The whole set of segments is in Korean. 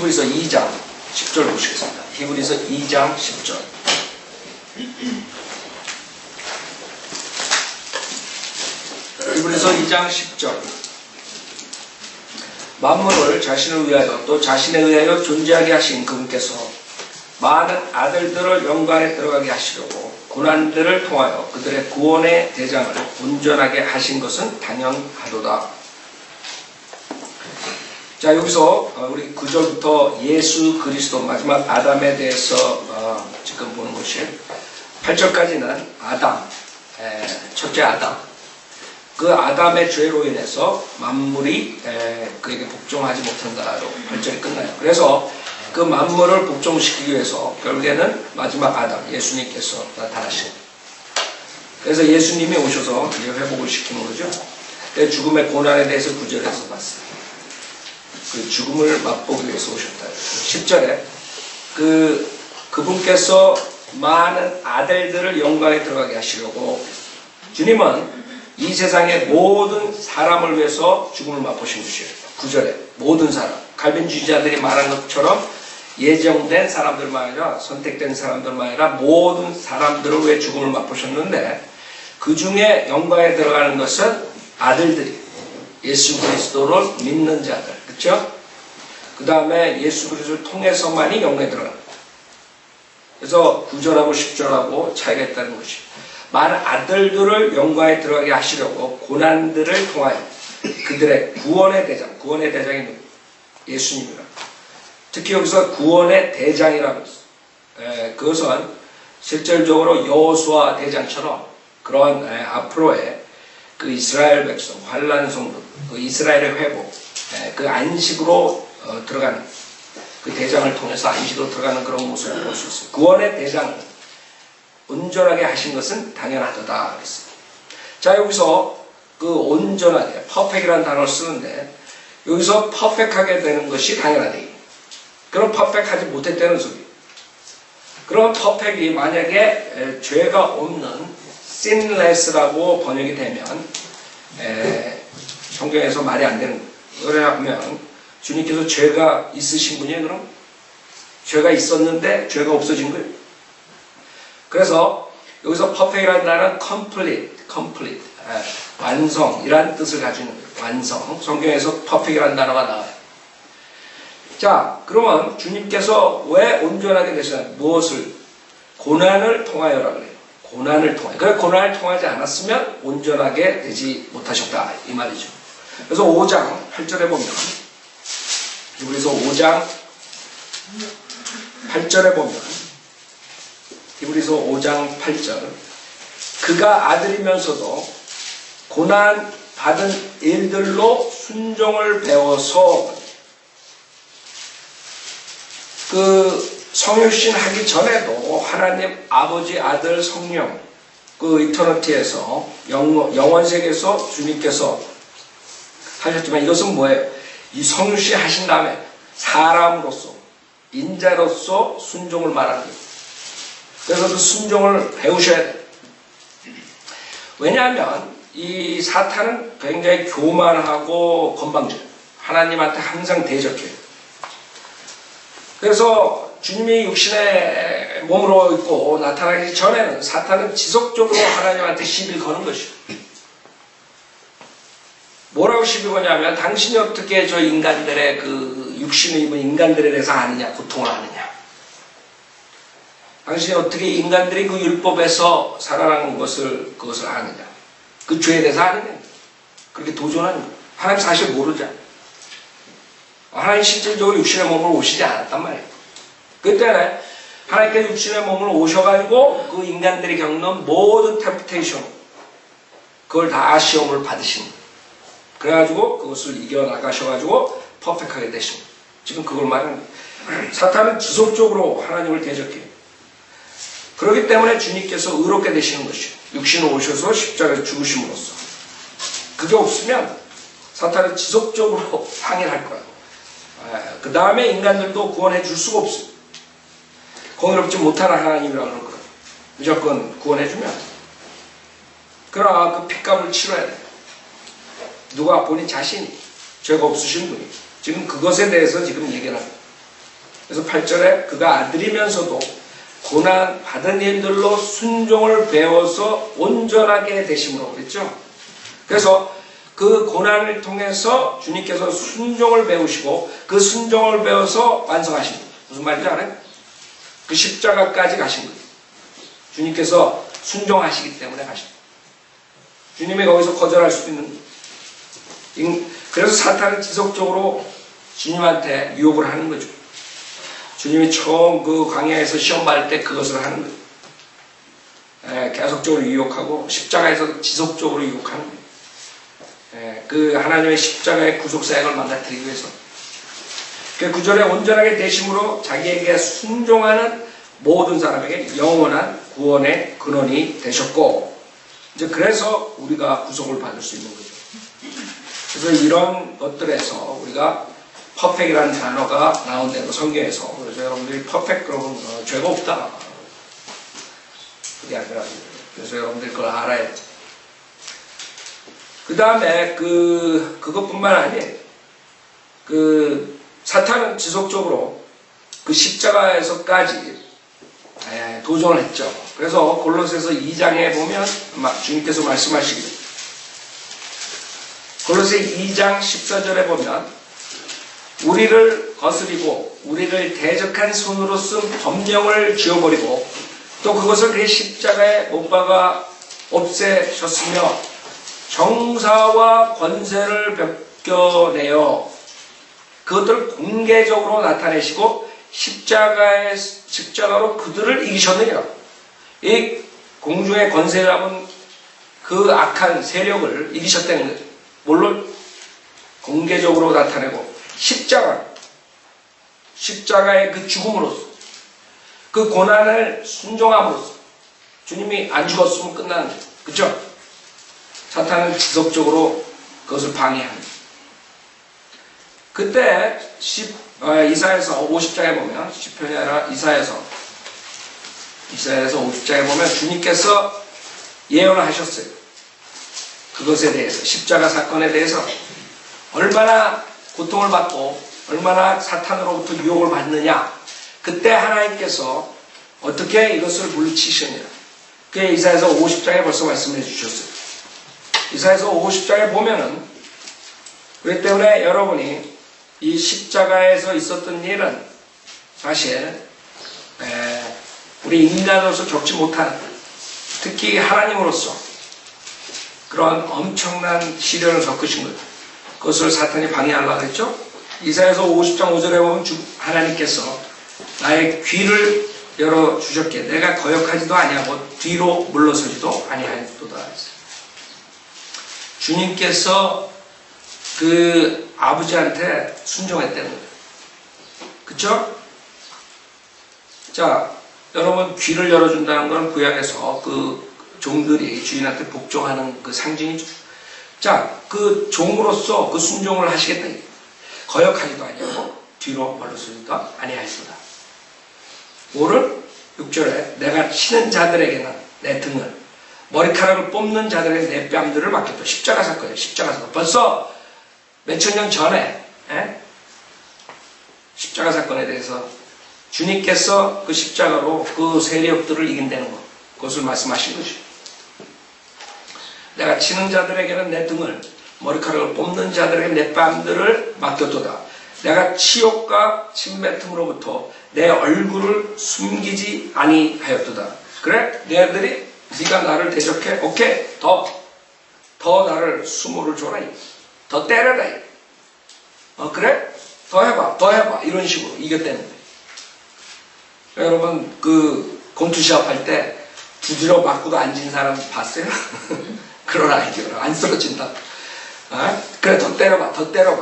히브리서 2장 10절 보시겠습니다. 히브리서 2장 10절. 히브리서 2장 10절. 만물을 자신을 위하여 또 자신에 의하여 존재하게 하신 그분께서 많은 아들들을 영광에 들어가게 하시려고 고난들을 통하여 그들의 구원의 대장을 온전하게 하신 것은 당연하도다. 자, 여기서 우리 9절부터 예수 그리스도 마지막 아담에 대해서 지금 보는 것이 8절까지는 아담, 첫째 아담, 그 아담의 죄로 인해서 만물이 그에게 복종하지 못한다로 8절이 끝나요. 그래서 그 만물을 복종시키기 위해서 결국에는 마지막 아담, 예수님께서 나타나신. 그래서 예수님이 오셔서 회복을 시키는 거죠. 죽음의 고난에 대해서 9절에서 봤어요. 그 죽음을 맛보기 위해서 오셨다. 10절에 그분께서 많은 아들들을 영광에 들어가게 하시려고 주님은 이 세상의 모든 사람을 위해서 죽음을 맛보신 것이에요. 9절에 모든 사람, 갈빈주의자들이 말한 것처럼 예정된 사람들만 아니라 선택된 사람들만 아니라 모든 사람들을 위해 죽음을 맛보셨는데 그 중에 영광에 들어가는 것은 아들들이 예수 그리스도를 믿는 자들, 그렇죠? 그 다음에 예수 그리스도를 통해서만이 영광에 들어가는 거예요. 그래서 9절하고 10절하고 차이가 있다는 것이 많은 아들들을 영광에 들어가게 하시려고 고난들을 통하여 그들의 구원의 대장, 구원의 대장이 예수님이라. 특히 여기서 구원의 대장이라고 했어요. 그것은 실질적으로 여호수아 대장처럼 그러한 앞으로의 그 이스라엘 백성, 환난 성도, 그 이스라엘의 회복, 그 안식으로 들어가는 그 대장을 통해서 안식으로 들어가는 그런 모습을 볼 수 있어요. 구원의 대장을 온전하게 하신 것은 당연하다 그랬어요. 자, 여기서 그 온전하게, 퍼펙이라는 단어를 쓰는데 여기서 퍼펙하게 되는 것이 당연하다. 그럼 퍼펙하지 못했다는 소리. 그럼 퍼펙이 만약에 죄가 없는 sinless라고 번역이 되면 성경에서 말이 안 되는 거예요. 왜냐하면 주님께서 죄가 있으신 분이에요. 그럼 죄가 있었는데 죄가 없어진 거예요. 그래서 여기서 perfect이라는 단어는 complete, 완성이라는 뜻을 가지고 있는 거예요. 완성. 성경에서 perfect이라는 단어가 나와요. 자, 그러면 주님께서 왜 온전하게 되셨나요? 무엇을? 고난을 통하여라고 그래요. 고난을 통하여. 그래, 고난을 통하지 않았으면 온전하게 되지 못하셨다. 이 말이죠. 그래서 5장 8절에 보면, 히브리서 5장 8절에 보면, 히브리서 5장 8절, 그가 아들이면서도 고난 받은 일들로 순종을 배워서 그 성육신 하기 전에도 하나님 아버지 아들 성령 그 이터너티에서 영원 세계에서 주님께서 하셨지만 이것은 뭐예요? 이 성육신 하신 다음에 사람으로서 인자로서 순종을 말하는 거예요. 그래서 그 순종을 배우셔야 돼요. 왜냐하면 이 사탄은 굉장히 교만하고 건방져요. 하나님한테 항상 대적해요. 그래서 주님이 육신의 몸으로 있고 나타나기 전에는 사탄은 지속적으로 하나님한테 시비를 거는 것이죠. 뭐라고 시비 거냐면 당신이 어떻게 저 인간들의 그 육신을 입은 인간들에 대해서 아느냐, 고통을 아느냐. 당신이 어떻게 인간들이 그 율법에서 살아나는 그것을 아느냐. 그 죄에 대해서 아느냐. 그렇게 도전하는 거예요. 하나님 사실 모르잖아. 하나님 실질적으로 육신의 몸으로 오시지 않았단 말이에요. 그때는 하나님께서 육신의 몸으로 오셔가지고 그 인간들이 겪는 모든 템프테이션 그걸 다 시험을 받으신 거예요. 그래가지고 그것을 이겨나가셔가지고 퍼펙하게 되신 거예요. 지금 그걸 말하는 거예요. 사탄은 지속적으로 하나님을 대적해요. 그렇기 때문에 주님께서 의롭게 되시는 것이에요. 육신으로 오셔서 십자가에 죽으심으로써. 그게 없으면 사탄은 지속적으로 항일할 거예요. 그 다음에 인간들도 구원해 줄 수가 없어요. 공의롭지 못하는 하나님이라고 그러는 거예요. 무조건 구원해 주면. 그러나 그 핏값을 치러야 돼요. 누가 본인 자신이 죄가 없으신 분이 지금 그것에 대해서 지금 얘기를 합니다. 그래서 8절에 그가 아들이면서도 고난 받은 일들로 순종을 배워서 온전하게 되심으로 그랬죠. 그래서 그 고난을 통해서 주님께서 순종을 배우시고 그 순종을 배워서 완성하신 거예요. 무슨 말인지 알아요? 그 십자가까지 가신 거예요. 주님께서 순종하시기 때문에 가신 거예요. 주님이 거기서 거절할 수도 있는 거예요. 그래서 사탄은 지속적으로 주님한테 유혹을 하는 거죠. 주님이 처음 그 광야에서 시험 받을 때 그것을 하는 거예요. 계속적으로 유혹하고 십자가에서 지속적으로 유혹하는 거예요. 그 하나님의 십자가의 구속사역을 망가뜨리기 위해서. 그 구절에 온전하게 되심으로 자기에게 순종하는 모든 사람에게 영원한 구원의 근원이 되셨고, 이제 그래서 우리가 구속을 받을 수 있는 거죠. 그래서 이런 것들에서 우리가 퍼펙이라는 단어가 나온대요, 성경에서. 그래서 여러분들이 퍼펙 그러면 죄가 없다. 그게 아니라, 그래서 여러분들이 그걸 알아야 돼요. 그 다음에 그것뿐만 아니에요. 사탄은 지속적으로 그 십자가에서까지 도전을 했죠. 그래서 골로새서 2장에 보면 주님께서 말씀하시기를, 골로새 2장 14절에 보면 우리를 거스리고 우리를 대적한 손으로 쓴 법령을 지워버리고 또 그것을 그의 십자가에 못 박아 없애셨으며 정사와 권세를 벗겨내어 그것들을 공개적으로 나타내시고 십자가로 그들을 이기셨느니라. 이 공중의 권세라면 그 악한 세력을 이기셨다는 거죠. 물론 공개적으로 나타내고 십자가의 그 죽음으로써 그 고난을 순종함으로써 주님이 안 죽었으면 끝나는 거죠. 그렇죠? 사탄은 지속적으로 그것을 방해합니다. 그때 이사야서 50장에 보면, 시편이 아니라 이사야서 50장에 보면 주님께서 예언을 하셨어요. 그것에 대해서, 십자가 사건에 대해서 얼마나 고통을 받고 얼마나 사탄으로부터 유혹을 받느냐. 그때 하나님께서 어떻게 이것을 물리치시느냐. 그게 이사야서 50장에 벌써 말씀해 주셨어요. 이사야서 50장에 보면은, 그렇기 때문에 여러분이 이 십자가에서 있었던 일은 사실 우리 인간으로서 겪지 못한, 특히 하나님으로서 그런 엄청난 시련을 겪으신 거예요. 그것을 사탄이 방해하려고 했죠. 이사야서 50장 5절에 보면 하나님께서 나의 귀를 열어주셨기에 내가 거역하지도 아니하고 뒤로 물러서지도 아니하였도다. 주님께서 그 아버지한테 순종했다는 거예요. 그쵸? 자, 여러분, 귀를 열어준다는 건 구약에서 그 종들이 주인한테 복종하는 그 상징이죠. 자, 그 종으로서 그 순종을 하시겠다. 거역하지도 아니하고 뒤로 물러서지도 아니하였도다. 오늘 6절에 내가 치는 자들에게는 내 등을, 머리카락을 뽑는 자들에게 내 뺨들을 맡겼다. 십자가 사건이에요. 십자가 사건. 벌써 몇천 년 전에 십자가 사건에 대해서 주님께서 그 십자가로 그 세력들을 이긴다는 것, 그것을 말씀하신 것이죠. 내가 치는 자들에게는 내 등을, 머리카락을 뽑는 자들에게 내 뺨들을 맡겼도다. 내가 치욕과 침뱉음으로부터 내 얼굴을 숨기지 아니하였도다. 그래? 너희들이 네가 나를 대적해? 오케이. 더 나를 수모를 줘라. 더 때려라. 그래? 더 해봐. 이런 식으로 이겼다는 거예요. 여러분, 그 권투시합 할 때 두드려 맞고도 안 진 사람 봤어요? 그런 아이디어로 안 쓰러진다. 그래, 더 때려봐.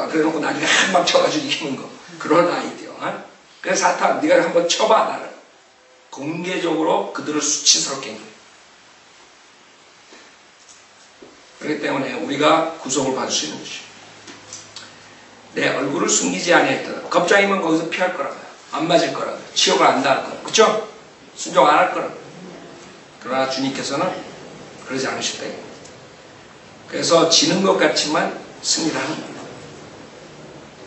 그래 놓고 나중에 한 방 쳐가지고 이기는 거. 그런 아이디어. 그래서 사탄, 네가 한번 쳐봐, 나를. 공개적으로 그들을 수치스럽게 한 거예요. 그렇기 때문에 우리가 구속을 받을 수 있는 것이죠. 내 얼굴을 숨기지 아니했다. 겁장이면 거기서 피할 거라고요. 안 맞을 거라고요. 치욕을 안 당할 거라고요. 그쵸? 순종 안 할 거라고요. 그러나 주님께서는 그러지 않으셨다. 그래서 지는 것 같지만 승리를 하는 겁니다.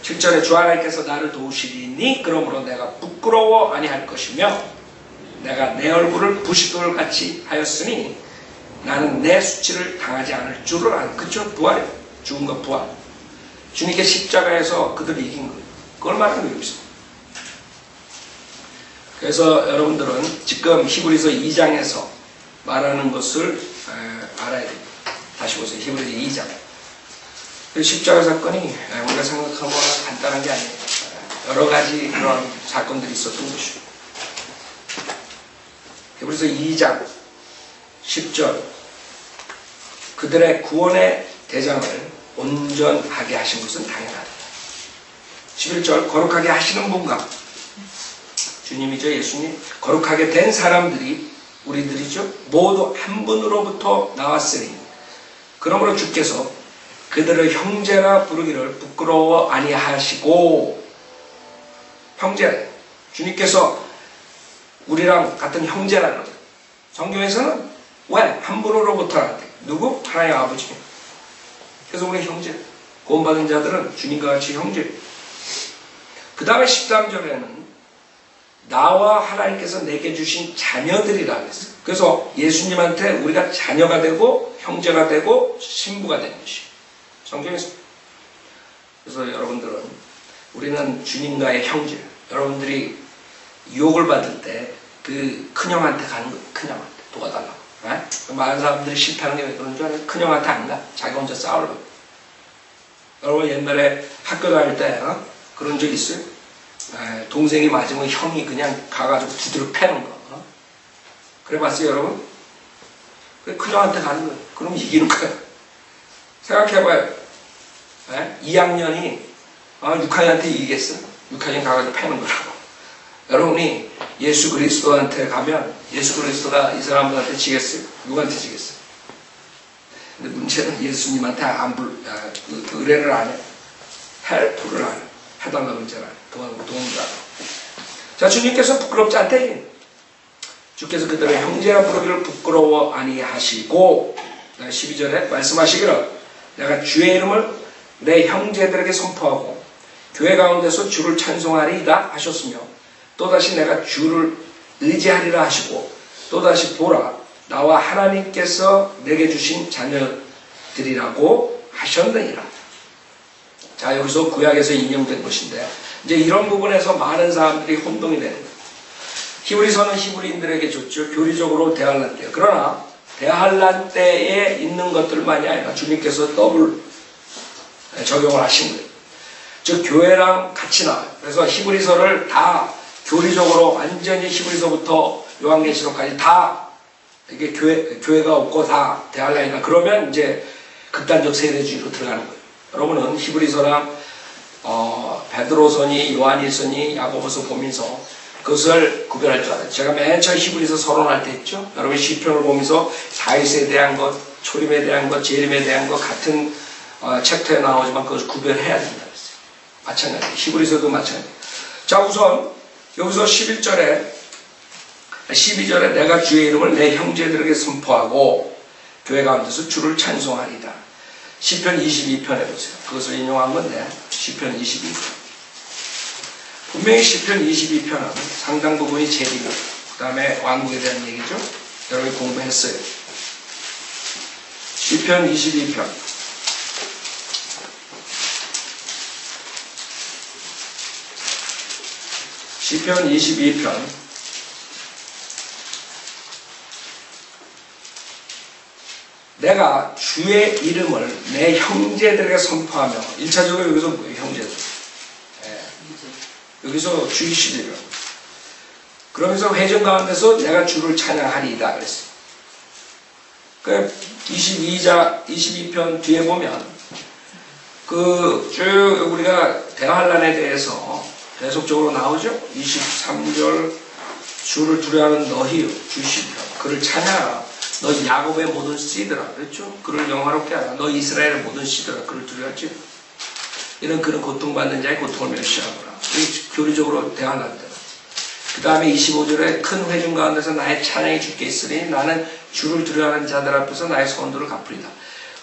7절에 주 하나님께서 나를 도우시리니 그러므로 내가 부끄러워 아니할 것이며 내가 내 얼굴을 부싯돌 같이 하였으니 나는 내 수치를 당하지 않을 줄을 아는. 그쵸? 부활이에요. 죽음과 부활. 주님께 십자가에서 그들을 이긴 거예요. 그걸 말하는 거예요. 그래서 여러분들은 지금 히브리서 2장에서 말하는 것을 알아야 됩니다. 다시 보세요. 히브리서 2장. 십자가 사건이 우리가 생각하는 거는 간단한 게 아니에요. 여러 가지 그런 사건들이 있었던 것이죠. 히브리서 2장 10절 그들의 구원의 대장을 온전하게 하신 것은 당연하다. 11절 거룩하게 하시는 분과 주님이죠. 예수님. 거룩하게 된 사람들이 우리들이죠. 모두 한 분으로부터 나왔으니 그러므로 주께서 그들을 형제라 부르기를 부끄러워 아니하시고. 형제, 주님께서 우리랑 같은 형제라는 거예요. 성경에서는 왜? 한 분으로부터 나왔대. 누구? 하나님 아버지. 그래서 우리 형제. 구원받은 자들은 주님과 같이 형제. 그 다음에 13절에는 나와 하나님께서 내게 주신 자녀들이라고 했어요. 그래서 예수님한테 우리가 자녀가 되고 형제가 되고 신부가 되는 것이에요. 성경에서. 그래서 여러분들은 우리는 주님과의 형제. 여러분들이 유혹을 받을 때 그 큰형한테 가는 거예요. 큰형한테 도와달라고. 많은 사람들이 싫다는 게 왜 그런 줄 알아요? 큰형한테 안 가. 자기 혼자 싸우려고. 여러분 옛날에 학교 다닐 때 그런 적 있어요? 동생이 맞으면 형이 그냥 가가지고 두드려 패는 거. 그래 봤어요 여러분? 그래 큰형한테 가는 거예요. 그럼 이기는 거예요. 생각해봐요. 2학년이 6학년한테 이기겠어? 6학년 가가지고 패는 거라고. 여러분이 예수 그리스도한테 가면 예수 그리스도가 이 사람들한테 지겠어요? 누구한테 지겠어요? 근데 문제는 예수님한테 의뢰를 안 해. 헬프를 안 해. 해달라고 문제를 안 해. 도움을 안 해. 자, 주님께서 부끄럽지 않대. 주께서 그들의 형제라 부르기를 부끄러워 아니하시고 12절에 말씀하시기를 내가 주의 이름을 내 형제들에게 선포하고 교회 가운데서 주를 찬송하리이다 하셨으며 또다시 내가 주를 의지하리라 하시고 또다시 보라 나와 하나님께서 내게 주신 자녀들이라고 하셨느니라. 자, 여기서 구약에서 인용된 것인데 이제 이런 부분에서 많은 사람들이 혼동이 되는 거예요. 히브리서는 히브리인들에게 줬죠. 교리적으로 대할란 때요. 그러나 대할란 때에 있는 것들만이 아니라 주님께서 더블 적용을 하신 거예요. 즉 교회랑 같이 나와요. 그래서 히브리서를 다 교리적으로 완전히 히브리서부터 요한계시록까지 다 이게 교회가 없고 다 대할란이다. 그러면 이제 극단적 세대주의로 들어가는 거예요. 여러분은 히브리서랑 베드로서니 요한일서니 야고보서 보면서 그것을 구별할 줄 알아요. 제가 맨 처음 히브리서 서론할 때 했죠. 여러분 시편을 보면서 다윗에 대한 것, 초림에 대한 것, 재림에 대한 것 같은 챕터에 나오지만 그것을 구별해야 된다 그랬어요. 마찬가지. 히브리서도 마찬가지. 자, 우선 여기서 11절에 12절에 내가 주의 이름을 내 형제들에게 선포하고 교회 가운데서 주를 찬송하리다. 시편 22편에 보세요. 그것을 인용한 건데 시편 22편. 분명히 시편 22편은 상당 부분이 재림이고 그 다음에 왕국에 대한 얘기죠. 여러분이 공부했어요. 시편 22편. 시편 22편. 내가 주의 이름을 내 형제들에게 선포하며 1차적으로 여기서 뭐예요? 형제들. 여기서 주이시리라. 그러면서 회전 가운데서 내가 주를 찬양하리이다 그랬어요. 그 22편 뒤에 보면 그 쭉 우리가 대환란에 대해서 계속적으로 나오죠. 23절 주를 두려워하는 너희요 주시리라. 그를 찬양하라. 너 야곱의 모든 씨들아. 그랬죠. 그를 영화롭게 하라. 너 이스라엘의 모든 씨들아. 그를 두려워하지. 이런 그런 고통받는 자의 고통을 멸시하거라. 교리적으로 대환란다. 그 다음에 25절에 큰 회중 가운데서 나의 찬양이 주께 있으니 나는 주를 두려워하는 자들 앞에서 나의 서원들을 갚으리다.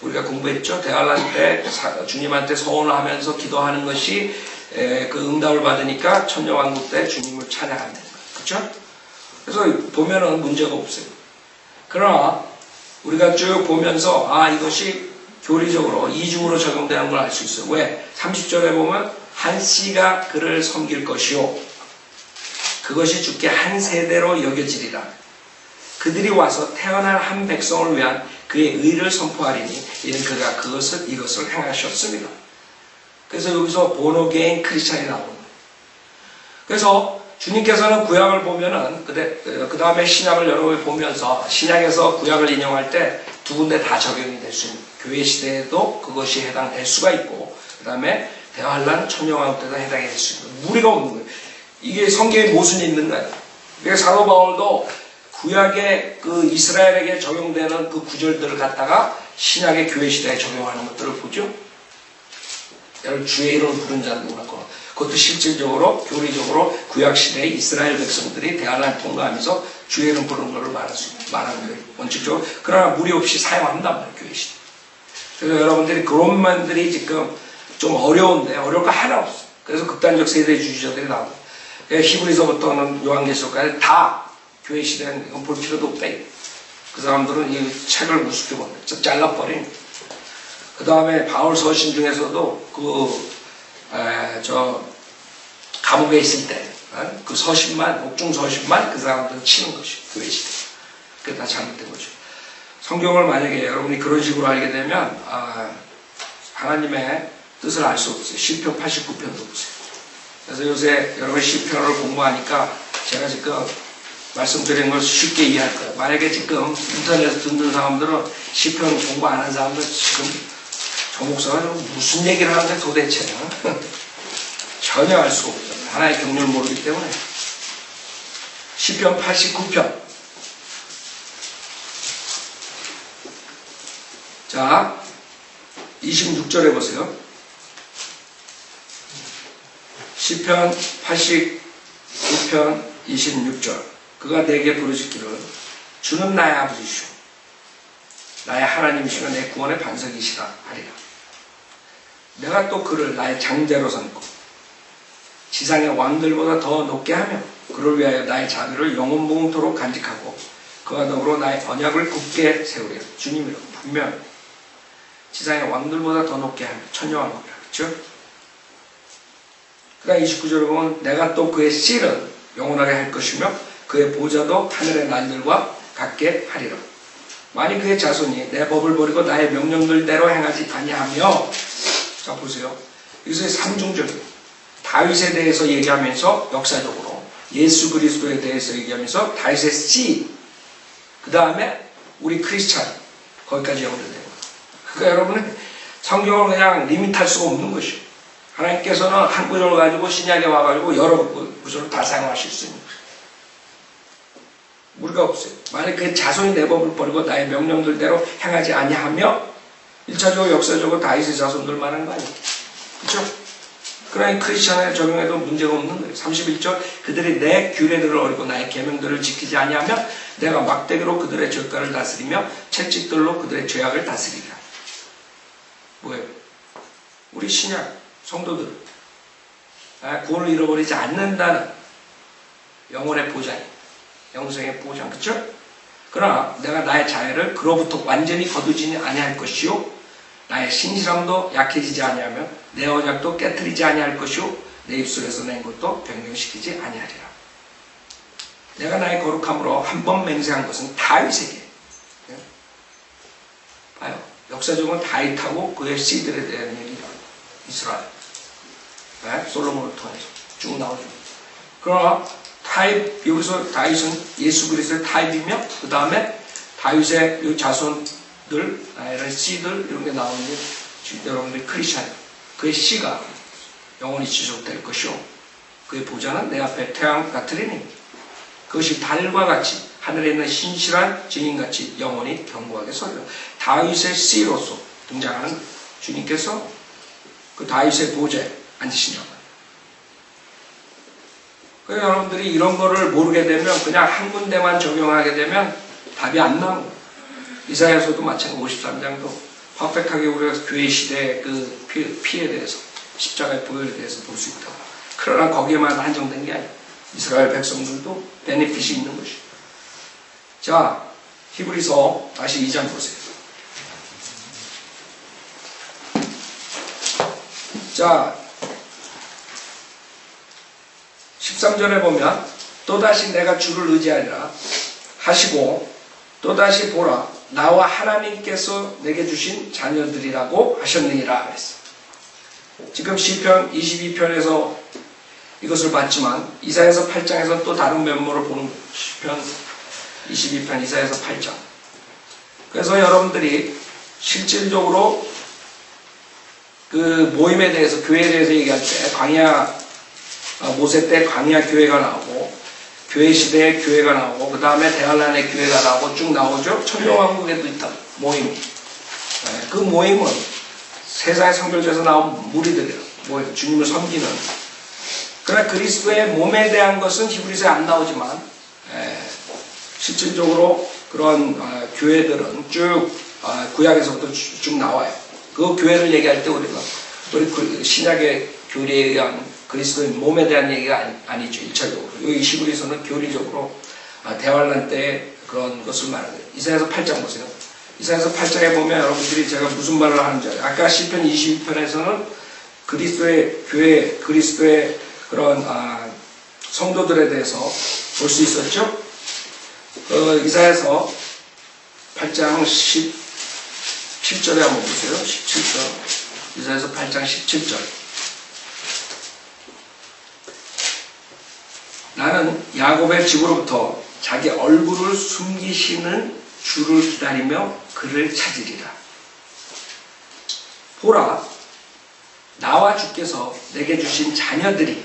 우리가 공부했죠. 대환란 때 주님한테 서원을 하면서 기도하는 것이 그 응답을 받으니까 천년왕국 때 주님을 찬양하는 거예요. 그렇죠? 그래서 보면은 문제가 없어요. 그러나 우리가 쭉 보면서 이것이 교리적으로 이중으로 적용되는 걸 알 수 있어요. 왜? 30절에 보면 한 씨가 그를 섬길 것이요 그것이 주께 한 세대로 여겨지리라. 그들이 와서 태어난 한 백성을 위한 그의 의를 선포하리니 이는 그가 이것을 행하셨습니다. 그래서 여기서 본어게인 크리스찬이 나오는 거예요. 그래서 주님께서는 구약을 보면은 그 다음에 신약을 여러 번 보면서 신약에서 구약을 인용할 때 두 군데 다 적용이 될 수 있는 교회 시대에도 그것이 해당될 수가 있고 그 다음에 대환란 천년왕국 때도 해당이 될 수 있는 무리가 없는 거예요. 이게 성경에 모순이 있는 거예요. 그래서 사도 바울도 구약의 그 이스라엘에게 적용되는 그 구절들을 갖다가 신약의 교회 시대에 적용하는 것들을 보죠. 여러분 주의 이름을 부른 자는 누구나 그것도 실질적으로 교리적으로 구약 시대의 이스라엘 백성들이 대환란을 통과하면서 주의 이름 부르는 것을 말하는 거예요. 원칙적으로. 그러나 무리 없이 사용한단 말이에요. 교회 시대. 그래서 여러분들이 그런 면들이 지금 좀 어려운데 어려울 거 하나 없어요. 그래서 극단적 세대주의자들이 나오고 히브리서부터는 요한계시록까지 다 교회 시대는 이건 볼 필요도 없다. 그 사람들은 이 책을 우습게 본다. 잘라버린. 그 다음에 바울 서신 중에서도 감옥에 있을 때 그 서신만 옥중 서신만 그 사람들은 치는 것이 교회 시대. 그게 다 잘못된 거죠. 성경을 만약에 여러분이 그런 식으로 알게 되면 하나님의 뜻을 알 수 없어요. 시편 89편도 보세요. 그래서 요새 여러분 시편을 공부하니까 제가 지금 말씀드린 걸 쉽게 이해할 거예요. 만약에 지금 인터넷에서 듣는 사람들은 시편 공부 안 한 사람들 지금 저 목사가 무슨 얘기를 하는데 도대체 전혀 알 수가 없죠. 하나의 경륜을 모르기 때문에. 시편 89편. 자, 26절에 보세요. 시편 89편 26절. 그가 내게 부르짖기를 주는 나의 아버지시오 나의 하나님이시며 내 구원의 반석이시라 하리라. 내가 또 그를 나의 장자로 삼고 지상의 왕들보다 더 높게 하며 그를 위하여 나의 자비를 영원무궁토록 간직하고 그와 더불어 나의 언약을 굳게 세우리라. 주님이라고 분명히 지상의 왕들보다 더 높게 하며 천년왕국이라. 그렇죠? 그 다음 29절에 보면 내가 또 그의 씨를 영원하게 할 것이며 그의 보좌도 하늘의 날들과 같게 하리라. 만일 그의 자손이 내 법을 버리고 나의 명령들대로 행하지 아니하며 자 보세요. 여기서 삼중적이에요. 다윗에 대해서 얘기하면서 역사적으로 예수 그리스도에 대해서 얘기하면서 다윗의 씨 그 다음에 우리 크리스찬 거기까지 연결돼요. 그러니까 여러분은 성경을 그냥 리밋할 수가 없는 것이에요. 하나님께서는 한 구절을 가지고 신약에 와가지고 여러 구절을 다 사용하실 수 있는 거예요. 무리가 없어요. 만약 그 자손이 내 법을 버리고 나의 명령들대로 행하지 아니하며 1차적으로 역사적으로 다윗의 자손들 말하는 거 아니에요. 그렇죠? 그러니 크리스천에 적용해도 문제가 없는 거예요. 31절 그들이 내 규례들을 어기고 나의 계명들을 지키지 아니하며 내가 막대기로 그들의 젓가를 다스리며 채찍들로 그들의 죄악을 다스리리라. 뭐예요? 우리 신약 성도들 구원을 잃어버리지 않는다는 영혼의 보장이에요. 영생의 보장. 그렇죠? 그러나 내가 나의 자애를 그로부터 완전히 거두지는 아니할 것이요 나의 신실함도 약해지지 아니하며 내 언약도 깨트리지 아니할 것이요 내 입술에서 낸 것도 변경시키지 아니하리라. 내가 나의 거룩함으로 한 번 맹세한 것은 다윗에게. 봐요. 역사적으로 다윗하고 그의 씨들에 대한 얘기가 이스라엘. 솔로몬을 통해서 쭉 나오죠. 그러나 여기서 다윗은 예수 그리스도의 타입이며 그 다음에 다윗의 자손들, 이런 씨들 이런 게 나오는데 여러분들이 크리스찬 그의 씨가 영원히 지속될 것이요 그의 보좌는 내 앞에 태양 같으리니 그것이 달과 같이 하늘에 있는 신실한 증인같이 영원히 견고하게 서리라. 다윗의 씨로서 등장하는 주님께서 그 다윗의 보좌에 앉으신다고. 그래서 여러분들이 이런 거를 모르게 되면 그냥 한 군데만 적용하게 되면 답이 안 나오고 이사야서도 마찬가지 53장도 퍼펙하게 우리가 교회 시대의 그 피에 대해서 십자가의 보혈에 대해서 볼 수 있다. 그러나 거기에만 한정된 게 아니에요. 이스라엘 백성들도 베네핏이 있는 것이에요. 자, 히브리서 다시 2장 보세요. 자, 13절에 보면 또다시 내가 주를 의지하리라 하시고 또다시 보라 나와 하나님께서 내게 주신 자녀들이라고 하셨느니라 그랬어요. 지금 시편 22편에서 이것을 봤지만 이사야서 8장에서 또 다른 면모를 보는 시편 22편 이사야서 8장. 그래서 여러분들이 실질적으로 그 모임에 대해서 교회에 대해서 얘기할 때 광야 모세 때 광야 교회가 나오고 교회 시대에 교회가 나오고 그 다음에 대할란의 교회가 나오고 쭉 나오죠. 천명왕국에도 있다 모임. 그 모임은 세상의 성결제에서 나온 무리들이에요. 주님을 섬기는. 그러나 그리스도의 몸에 대한 것은 히브리서에 안 나오지만 실질적으로 그런 교회들은 쭉 구약에서부터 쭉 나와요. 그 교회를 얘기할 때 우리 신약의 교리에 의한 그리스도의 몸에 대한 얘기가 아니죠. 1차적으로. 여기 히브리서는 교리적으로 대환란 때 그런 것을 말하는 거예요. 이사야서 8장 보세요. 이사야서 8장에 보면 여러분들이 제가 무슨 말을 하는지 알아요. 아까 시편 22편에서는 그리스도의 교회, 그리스도의 그런 성도들에 대해서 볼 수 있었죠. 이사야서 8장 17절에 한번 보세요. 17절. 이사야서 8장 17절. 나는 야곱의 집으로부터 자기 얼굴을 숨기시는 주를 기다리며 그를 찾으리라. 보라, 나와 주께서 내게 주신 자녀들이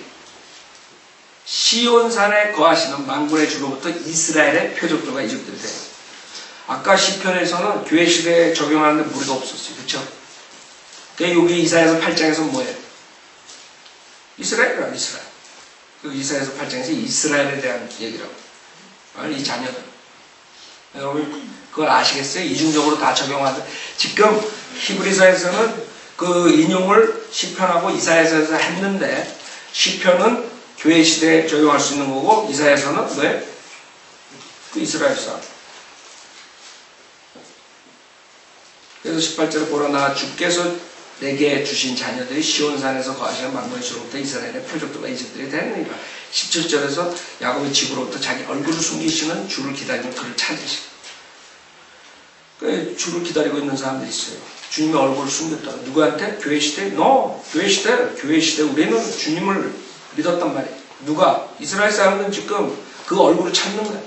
시온산에 거하시는 만군의 주로부터 이스라엘의 표적들과 이적들이 돼요. 아까 시편에서는 교회 시대에 적용하는데 무리가 없었어요. 그렇죠? 여기 이사야서 8장에서는 뭐예요? 이스라엘이라 이스라엘. 그 이사야서 8장에서 이스라엘에 대한 얘기라고. 아니 이 자녀들. 여러분 그걸 아시겠어요? 이중적으로 다 적용하는. 지금 히브리서에서는 그 인용을 시편하고 이사야서에서 했는데 시편은 교회 시대에 적용할 수 있는 거고 이사야서는 왜? 그 이스라엘 사람. 그래서 18절에 보라 나 주께서 내게 주신 자녀들이 시온산에서 거하시는 만군의 주로부터 이스라엘의 표적들과 이적들이 되느니라. 17절에서 야곱의 집으로부터 자기 얼굴을 숨기시는 주를 기다리는 그를 찾으시고. 주를 기다리고 있는 사람들이 있어요. 주님의 얼굴을 숨겼다. 누구한테? 교회 시대? 교회 시대 우리는 주님을 믿었단 말이에요. 누가? 이스라엘 사람들은 지금 그 얼굴을 찾는 거야.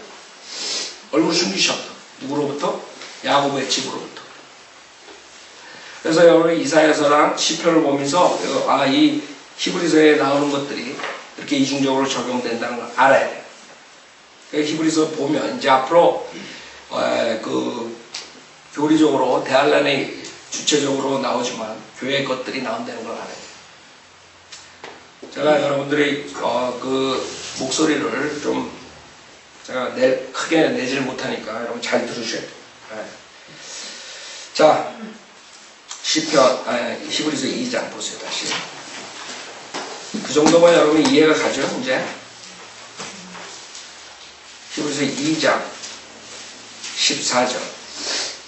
얼굴을 숨기셨다. 누구로부터? 야곱의 집으로부터. 그래서 여러분 이사야서랑 시편을 보면서 이 히브리서에 나오는 것들이 이렇게 이중적으로 적용된다는 걸 알아야 돼요. 히브리서 보면 이제 앞으로 그 교리적으로 대할란의 주체적으로 나오지만 교회의 것들이 나온다는 걸 알아야 돼요. 제가 여러분들의 그 목소리를 좀 제가 크게 내지를 못하니까 여러분 잘 들으셔야 돼요. 자, 시편 히브리서 2장 보세요. 다시 그 정도면 여러분 이해가 가죠. 이제 히브리서 2장 14절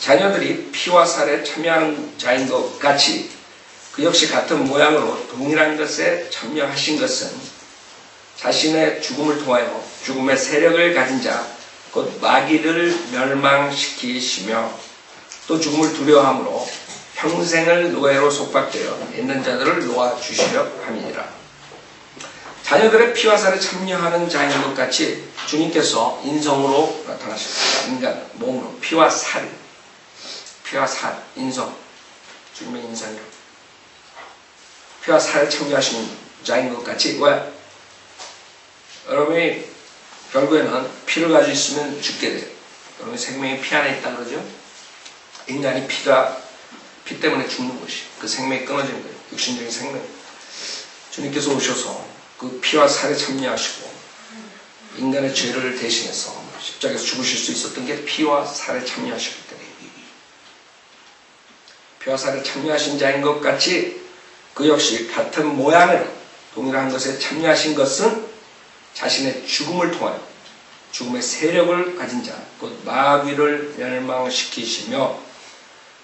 자녀들이 피와 살에 참여하는 자인 것 같이 그 역시 같은 모양으로 동일한 것에 참여하신 것은 자신의 죽음을 통하여 죽음의 세력을 가진 자 곧 마귀를 멸망시키시며 또 죽음을 두려워함으로 평생을 노예로 속박되어 있는 자들을 놓아주시려 함이니라. 자녀들의 피와 살에 참여하는 자인 것 같이 주님께서 인성으로 나타나셨습니다. 인간, 몸으로 피와 살, 인성, 주님의 인성이요. 피와 살에 참여하시는 자인 것 같이 왜? 여러분이 결국에는 피를 가지고 있으면 죽게 돼요. 여러분 생명이 피 안에 있다 그러죠? 인간이 피 때문에 죽는 것이 그 생명이 끊어지는 거예요. 육신적인 생명. 주님께서 오셔서 그 피와 살에 참여하시고 인간의 죄를 대신해서 십자가에서 죽으실 수 있었던 게 피와 살에 참여하셨기 때문에 피와 살에 참여하신 자인 것 같이 그 역시 같은 모양으로 동일한 것에 참여하신 것은 자신의 죽음을 통하여 죽음의 세력을 가진 자, 곧 마귀를 멸망시키시며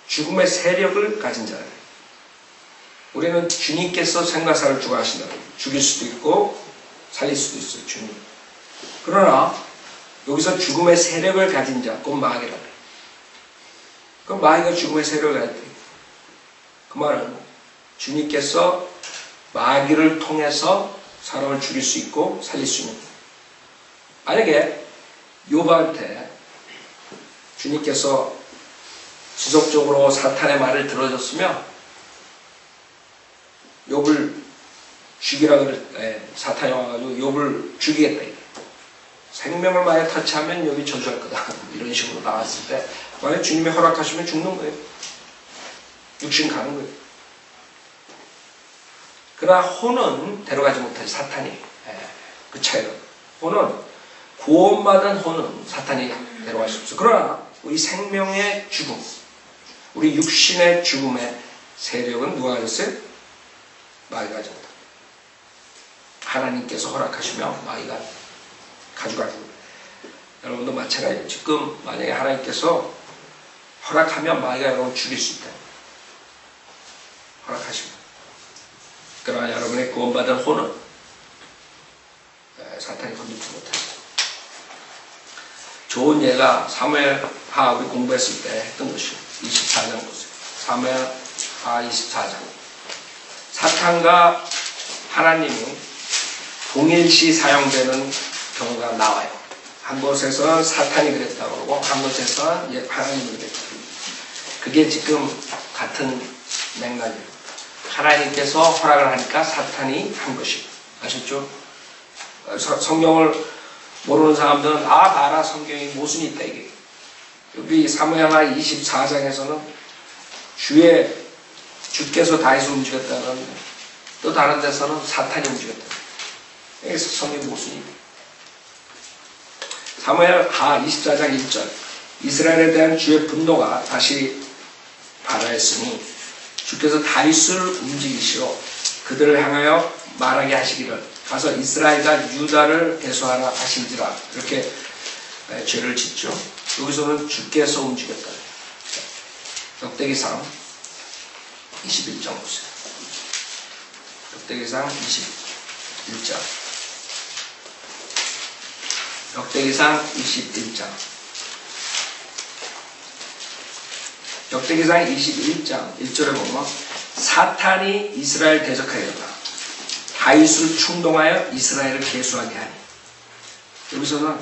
죽음의 세력을 가진 자. 우리는 주님께서 생과사를 주관하신다. 죽일 수도 있고 살릴 수도 있어요. 주님. 그러나 여기서 죽음의 세력을 가진 자, 곧 마귀라. 그럼 마귀가 죽음의 세력을 가진 자. 그 말은 주님께서 마귀를 통해서 사람을 죽일 수 있고 살릴 수 있는 거예요. 만약에 욥한테 주님께서 지속적으로 사탄의 말을 들어줬으면 욥을 죽이라 그래. 사탄이 와가지고 욥을 죽이겠다. 생명을 만약 터치하면 욥이 저주할 거다. 이런 식으로 나왔을 때 만약 주님이 허락하시면 죽는 거예요. 육신 가는 거예요. 그러나 혼은 데려가지 못하지. 사탄이. 그 차이로. 혼은 구원받은 혼은 사탄이 데려갈 수 없어. 그러나 우리 생명의 죽음, 우리 육신의 죽음의 세력은 누가 가졌어요? 마귀가 가졌다. 하나님께서 허락하시며 마귀가 가져가는 거예요. 여러분도 마찬가지예요. 지금 만약에 하나님께서 허락하면 마귀가 여러분 죽일 수 있다. 허락하시면. 그러나 여러분의 구원받은 혼은 사탄이 건들지 못합니다. 좋은 예가 사무엘하 우리 공부했을 때 했던 것이요. 24장 보세요. 사무엘하 24장. 사탄과 하나님이 동일시 사용되는 경우가 나와요. 한 곳에서는 사탄이 그랬다고 그러고 한 곳에서는 하나님이 그랬다고. 그게 지금 같은 맥락이에요. 하나님께서 허락을 하니까 사탄이 한 것이고. 아셨죠? 성경을 모르는 사람들은 봐라 성경에 모순이 있다 이게. 여기 사무엘하 24장에서는 주께서 다윗을 움직였다 그러는데 또 다른 데서는 사탄이 움직였다. 여기서 성경에 모순이 있다. 사무엘하 24장 1절 이스라엘에 대한 주의 분노가 다시 발하였으니 주께서 다윗을 움직이시어 그들을 향하여 말하게 하시기를 가서 이스라엘과 유다를 대소하라 하신지라. 이렇게 죄를 짓죠. 여기서는 주께서 움직였다. 역대기상 21장 보세요. 역대기상 21장. 역대기상 21장. 역대기상 21장 1절에 보면 사탄이 이스라엘 대적하였다. 다윗을 충동하여 이스라엘을 계수하게 하니. 여기서는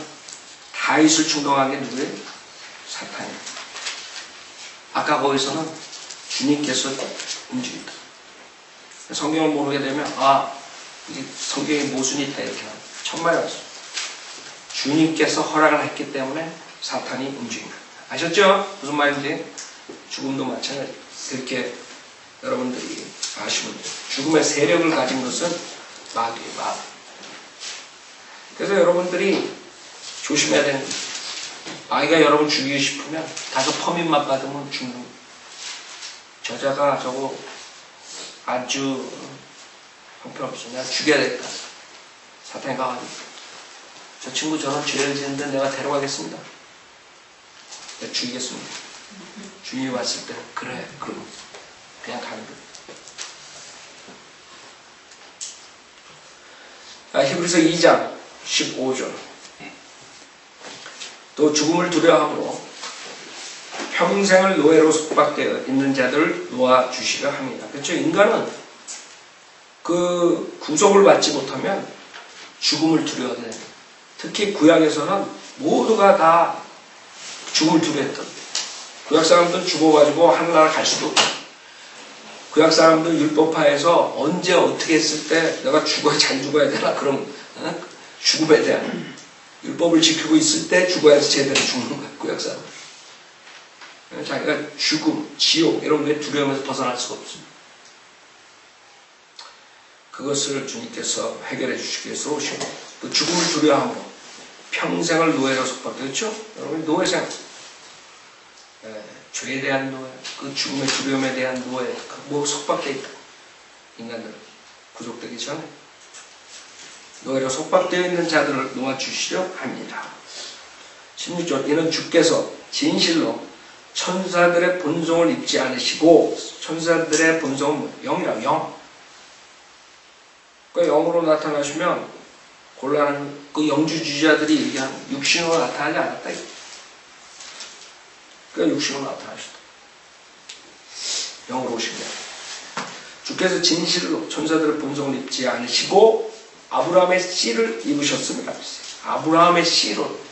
다윗을 충동한 게 누구예요? 사탄이에요. 아까 거기서는 주님께서 움직인다. 성경을 모르게 되면 이게 성경에 모순이 있다 이렇게 하면 천만에 왔어요. 주님께서 허락을 했기 때문에 사탄이 움직인다. 아셨죠? 무슨 말인지? 죽음도 마찬가지. 그렇게 여러분들이 아시면 돼요. 죽음의 세력을 가진 것은 마귀예요. 마귀. 그래서 여러분들이 조심해야 되는 거예요. 마귀가 여러분 죽이고 싶으면 가서 퍼밋만 받으면 죽는 거예요. 저자가 저거 아주 형편없어. 내가 죽여야겠다. 사탄이 가가지고 저 친구 저런 죄를 지는데 내가 데려가겠습니다. 내가 죽이겠습니다. 주님이 왔을 때 그래 그럼 그냥 가는 거예요. 히브리서 2장 15절 또 죽음을 두려워함으로 평생을 노예로 속박되어 있는 자들을 놓아주시려 합니다. 그렇죠? 인간은 그 구속을 받지 못하면 죽음을 두려워해요. 특히 구약에서는 모두가 다 죽음을 두려워했던 거예요. 구약 사람들은 죽어가지고 하늘나라 갈 수도 없고 구약 사람들 율법하에서 언제 어떻게 했을 때 내가 잘 죽어야 되나 그런 죽음에 대한 율법을 지키고 있을 때 죽어야 해서 제대로 죽는 거야. 구약 사람 자기가 죽음, 지옥 이런 거에 두려움에서 벗어날 수가 없습니다. 그것을 주님께서 해결해 주시기 위해서 오신 거예요. 그 죽음을 두려워하고 평생을 노예로 속박돼. 그렇죠? 여러분 노예생 죄에 대한 노예, 그 죽음의 두려움에 대한 노예, 뭐 속박돼 있다. 인간들은 구속되기 전에 노예로 속박되어 있는 자들을 놓아주시려 합니다. 16절 이는 주께서 진실로 천사들의 본성을 입지 않으시고 천사들의 본성은 영이라 영. 그러니까 영으로 나타나시면 곤란한 그 영주주의자들이 얘기한 육신으로 나타나지 않았다. 그러니까 육신으로 나타나셨다. 영으로 오신 거예요. 주께서 진실로 천사들의 본성을 입지 않으시고 아브라함의 씨를 입으셨습니다. 아브라함의 씨로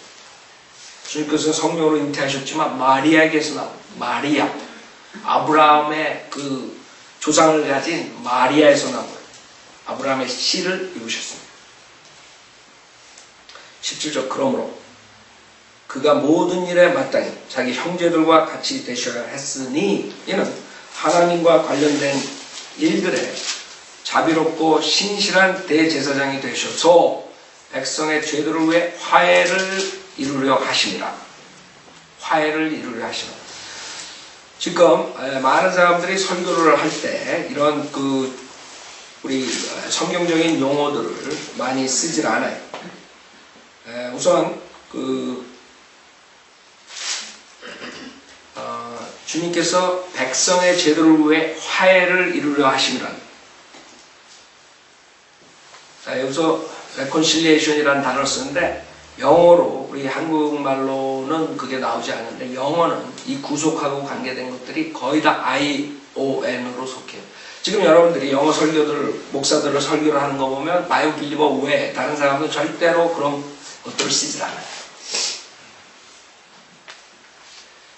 주님께서 성령으로 잉태하셨지만 마리아에게서 나온 마리아 아브라함의 그 조상을 가진 마리아에서 나온 거예요. 아브라함의 씨를 입으셨습니다. 17절 그러므로 그가 모든 일에 마땅히 자기 형제들과 같이 되셔야 했으니 이는 하나님과 관련된 일들에 자비롭고 신실한 대제사장이 되셔서 백성의 죄들을 위해 화해를 이루려 하십니다. 화해를 이루려 하십니다. 지금 많은 사람들이 설교를 할 때 이런 우리 성경적인 용어들을 많이 쓰질 않아요. 우선 주님께서 백성의 죄들을 위해 화해를 이루려 하심이란 여기서 reconciliation이라는 단어를 쓰는데 영어로 우리 한국말로는 그게 나오지 않는데 영어는 이 구속하고 관계된 것들이 거의 다 ION으로 속해요. 지금 여러분들이 영어 목사들을 설교를 하는 거 보면 바이오빌리버 외에 다른 사람들은 절대로 그런 것들을 쓰질 않아요.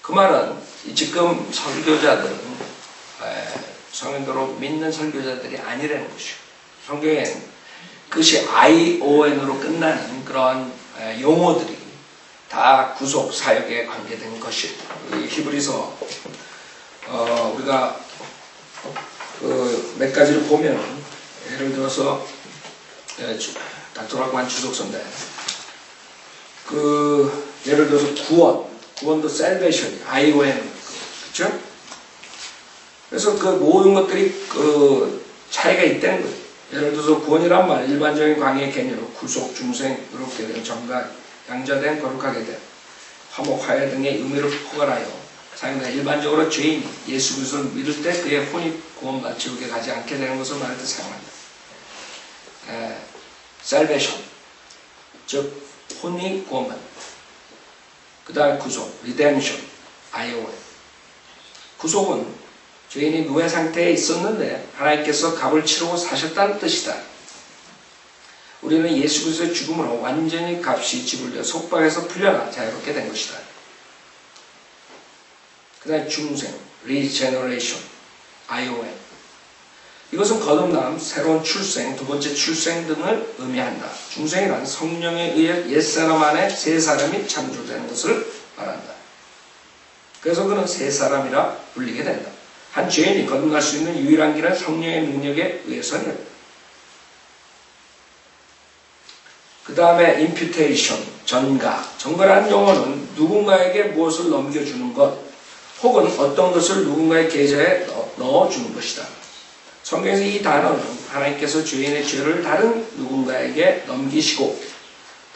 그 말은 지금 설교자들은 성경대로 믿는 설교자들이 아니라는 것이요. 성경엔 그것이 ION으로 끝나는 그런 용어들이 다 구속 사역에 관계된 것이에요. 히브리서 우리가 몇 가지를 보면 예를 들어서 닥터락만 주석서인데 예를 들어서 구원도 salvation, ION 그렇죠? 그래서 그 모든 것들이 차이가 있다는 거예요. 예를 들어서 구원이란 말 일반적인 광의의 개념으로 구속, 중생, 의롭게 된, 정가, 양자된, 거룩하게 된, 화목, 화해 등의 의미를 포괄하여 사용된 일반적으로 죄인이 예수 그리스도를 믿을 때 그의 혼이 구원받지 지옥에 가지 않게 되는 것을 말할 때 사용합니다. salvation, 즉 혼이 구원받는 그 다음에 구속, redemption, ION. 구속은 죄인이 노예 상태에 있었는데 하나님께서 값을 치르고 사셨다는 뜻이다. 우리는 예수 그리스도의 죽음으로 완전히 값이 지불되어 속박에서 풀려나 자유롭게 된 것이다. 그 다음에 중생, regeneration, ION. 이것은 거듭남, 새로운 출생, 두 번째 출생 등을 의미한다. 중생이란 성령에 의해 옛사람 안에 새 사람이 창조되는 것을 말한다. 그래서 그는 새 사람이라 불리게 된다. 한 죄인이 거듭날 수 있는 유일한 길은 성령의 능력에 의해서는 그 다음에 imputation, 전가라는 용어는 누군가에게 무엇을 넘겨주는 것 혹은 어떤 것을 누군가의 계좌에 넣어주는 것이다. 성경에서 이 단어는 하나님께서 죄인의 죄를 다른 누군가에게 넘기시고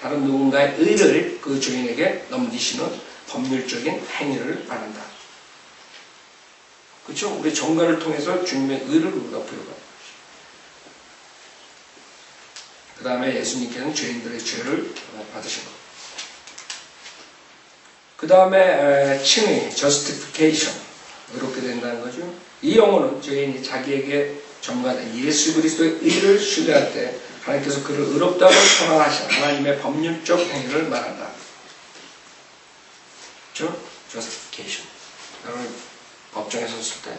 다른 누군가의 의를 그 죄인에게 넘기시는 법률적인 행위를 말한다. 그렇죠? 우리 전가를 통해서 주님의 의를 우리가 부여받는 것이죠. 그 다음에 예수님께서는 죄인들의 죄를 받으신 것. 그 다음에 칭의, justification, 이렇게 된다는 거죠. 이 용어는 죄인이 자기에게 전가된 예수 그리스도의 의를 신뢰할 때 하나님께서 그를 의롭다고 선언하신 하나님의 법률적 행위를 말한다. 그렇죠? justification. 여러분 법정에 섰을 때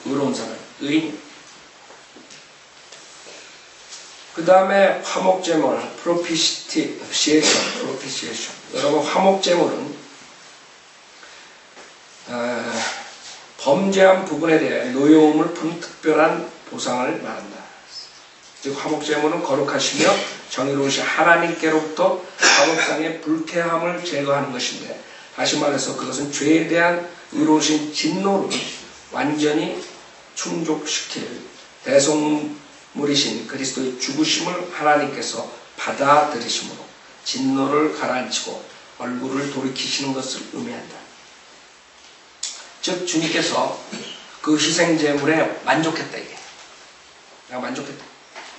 의로운 사람, 의인. 그 다음에 화목제물, propitiation. 여러분 화목제물은 범죄한 부분에 대해 노여움을 푼 특별한 보상을 말한다. 즉 화목제물은 거룩하시며 정의로우신 하나님께로부터 사법상의 불쾌함을 제거하는 것인데 다시 말해서 그것은 죄에 대한 의로우신 진노를 완전히 충족시킬 대속물이신 그리스도의 죽으심을 하나님께서 받아들이심으로 진노를 가라앉히고 얼굴을 돌이키시는 것을 의미한다. 즉 주님께서 그 희생제물에 만족했다 이게. 내가 만족했다.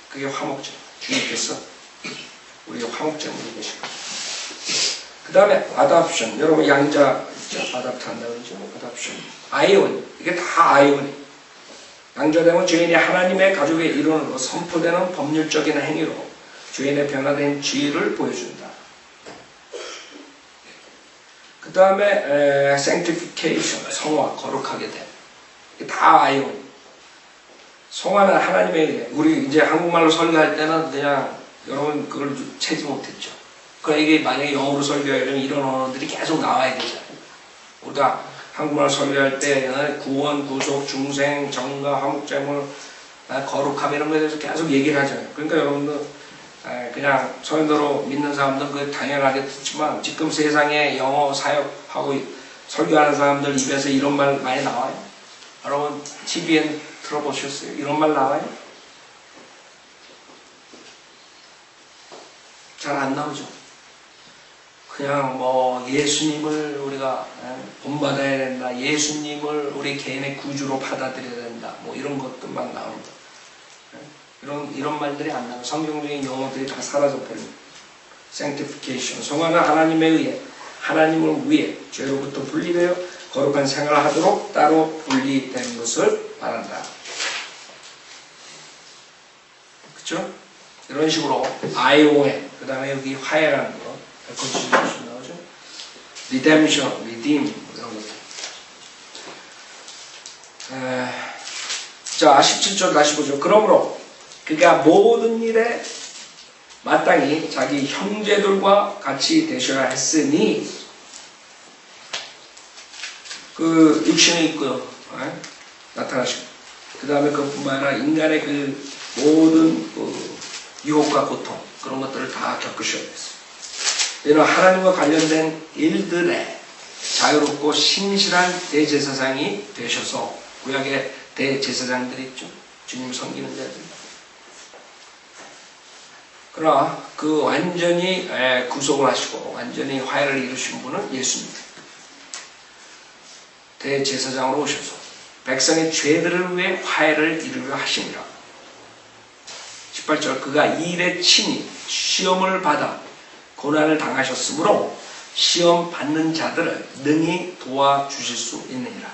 그게 화목제물. 주님께서 우리의 화목제물이 되신 거죠. 그 다음에 adoption. 여러분 양자 있죠? adopt 한다고 그러죠? adoption. 아이온. 이게 다 아이온이. 양자되면 죄인이 하나님의 가족의 일원으로 선포되는 법률적인 행위로 죄인의 변화된 지위를 보여준다. 그 다음에 sanctification, 성화, 거룩하게 됨. 이게 다 아이온. 성화는 하나님에 의해. 우리 이제 한국말로 설교할 때는 그냥 여러분 그걸 채지 못했죠. 그러니까 이게 만약에 영어로 설교하려면 이런 언어들이 계속 나와야 되잖아요. 우리가 한국말 설교할 때 구원, 구속, 중생, 정가, 화목제물, 거룩함 이런 거에 대해서 계속 얘기를 하잖아요. 그러니까 여러분들 그냥 서인도로 믿는 사람들은 그 당연하게 듣지만 지금 세상에 영어 사역하고 설교하는 사람들 입에서 이런 말 많이 나와요. 여러분 TVN 들어보셨어요? 이런 말 나와요? 잘 안 나오죠. 그냥 뭐 예수님을 우리가 본받아야 된다. 예수님을 우리 개인의 구주로 받아들여야 된다. 뭐 이런 것들만 나옵니다. 이런 말들이 안 나와요. 성경적인 용어들이 다 사라져버립니다. sanctification. 성화는 하나님에 의해 하나님을 위해 죄로부터 분리되어 거룩한 생활을 하도록 따로 분리되는 것을 말한다. 그렇죠? 이런 식으로 ION 그 다음에 여기 화해라는 거 constitution 나오죠? redemption, redeem 이런 것들. 자 17절 다시 보죠. 그러므로 그가 모든 일에 마땅히 자기 형제들과 같이 되셔야 했으니 그 육신에 있고요. 나타나시고 그 다음에 그뿐만 아니라 인간의 그 모든 그 유혹과 고통 그런 것들을 다 겪으셔야 됐어요. 이는 하나님과 관련된 일들에 자유롭고 신실한 대제사장이 되셔서 구약의 대제사장들이 있죠. 주님 섬기는 자들. 그러나 그 완전히 구속을 하시고 완전히 화해를 이루신 분은 예수입니다. 대제사장으로 오셔서 백성의 죄들을 위해 화해를 이루려 하시니라. 18절 그가 이 일에 친히 시험을 받아 고난을 당하셨으므로 시험 받는 자들을 능히 도와주실 수 있느니라.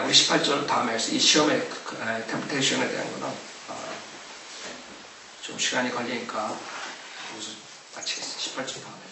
우리 18절 다음에서 이 시험의 템프테이션에 대한 거는 좀 시간이 걸리니까 여기서 마치겠습니다. 18절 다음에.